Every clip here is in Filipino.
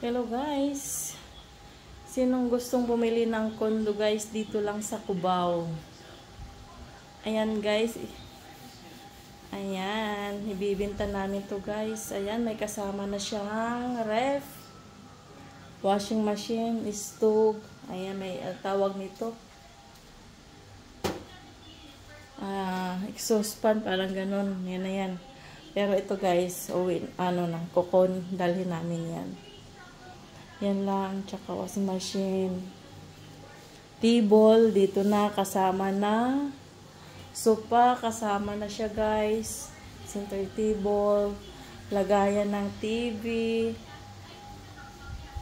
Hello guys, sinong gustong bumili ng condo guys dito lang sa Cubao? Ayan guys, ayan, ibibenta namin to guys. Ayan, may kasama na siyang ref, washing machine, stove. Ayan, may tawag nito, exhaust fan, parang ganun. Yan na yan. Pero ito guys, kokon, dalhin namin yan. Yan lang, tsaka washing machine. Table, dito na, kasama na. Sofa, kasama na siya guys. Center table. Lagayan ng TV.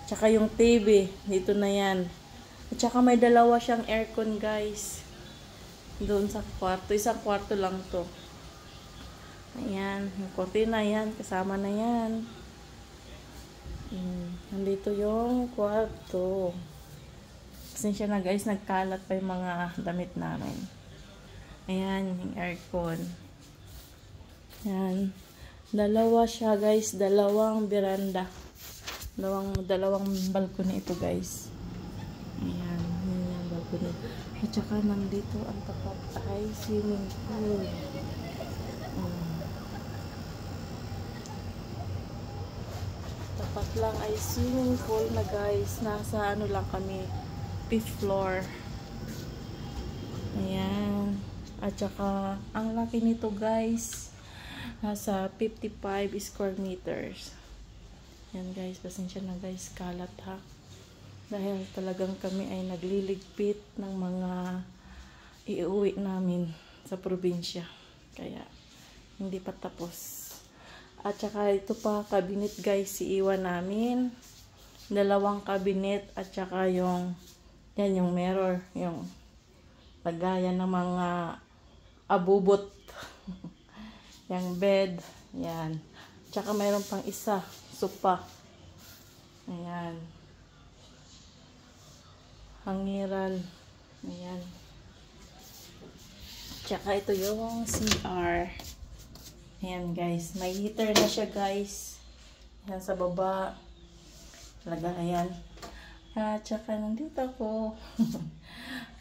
Tsaka yung TV, dito na yan. At tsaka may dalawa siyang aircon guys. Doon sa kwarto. Isang kwarto lang to. Ayan, yung kortina yan, kasama na yan. Nandito yung kwarto. Pasensya na guys, nagkalat pa yung mga damit namin. Ayan, yung aircon. Ayan. Dalawa siya guys, dalawang veranda. Dalawang balcony ito guys. Ayan, yun yung balcony. At saka nandito ang tapat ay swimming pool. Tapat lang ay swimming pool na guys. Nasa ano lang kami, 5th floor. Ayan. At saka ang laki nito guys, nasa 55 square meters. Ayan guys, pasensya na guys, kalat ha. Dahil talagang kami ay nagliligpit ng mga iuwi namin sa probinsya. Kaya hindi pa tapos. At saka ito pa, cabinet guys, iiwan namin. Dalawang cabinet at saka yung mirror, yung lagayan ng mga abubot. Yung bed, yan. Tsaka mayroon pang isa, sofa. Ayan. Hangiran. Ayan. Tsaka ito yung CR. Ayan guys, may heater na siya guys. Ayan sa baba. Lagayan. At saka nandito ako.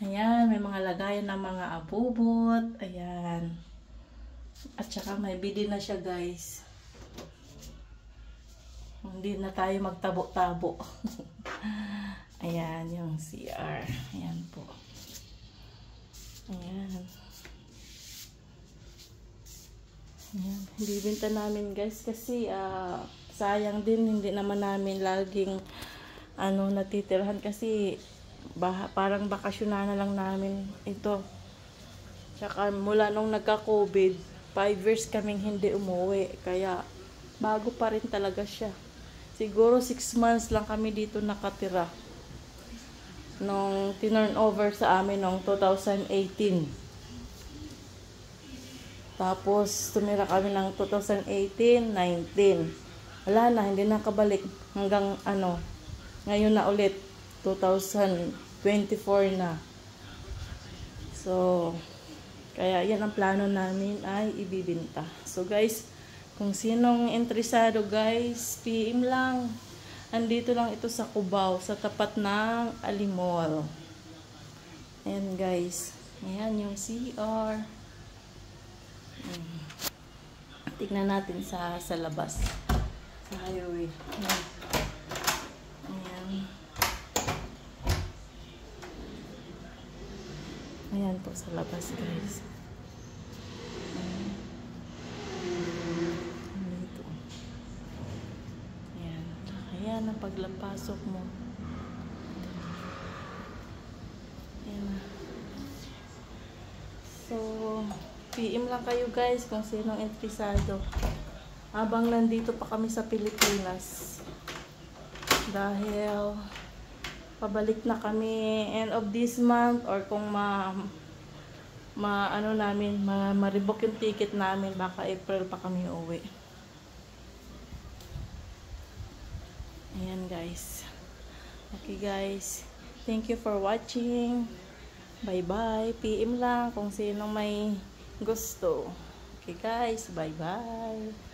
Ayan, may mga lagayan ng mga abubot. Ayan. At saka may bidi na siya guys. Hindi na tayo magtabo-tabo. Ayan, yung CR. Ayan po. Ayan. Ayan, bibenta namin guys kasi sayang din, hindi naman namin laging natitirhan kasi parang bakasyon na lang namin ito. Tsaka mula nung nagka-COVID, 5 years kaming hindi umuwi, kaya bago pa rin talaga siya. Siguro 6 months lang kami dito nakatira nung tinurn over sa amin nung 2018. Tapos, tumira kami ng 2018, 19. Wala na, hindi nakabalik. Hanggang ngayon na ulit. 2024 na. So, kaya yan ang plano namin ay ibibinta. So guys, kung sinong interesado guys, PM lang. Andito lang ito sa Cubao, sa tapat ng Alimol. Ayan guys. Ayan yung CR. Tignan natin sa labas, sa highway. Ayan. Ayan po sa labas guys. Dito. Ayan. Ayan ang paglapasok mo. Ayan. So PM lang kayo guys kung sinong interesado. Habang nandito pa kami sa Pilipinas. Dahil pabalik na kami end of this month, or kung ma-rebook yung ticket namin, baka April pa kami uwi. Ayan guys. Okay guys. Thank you for watching. Bye bye. PM lang kung sino may gusto. Okay guys, bye bye.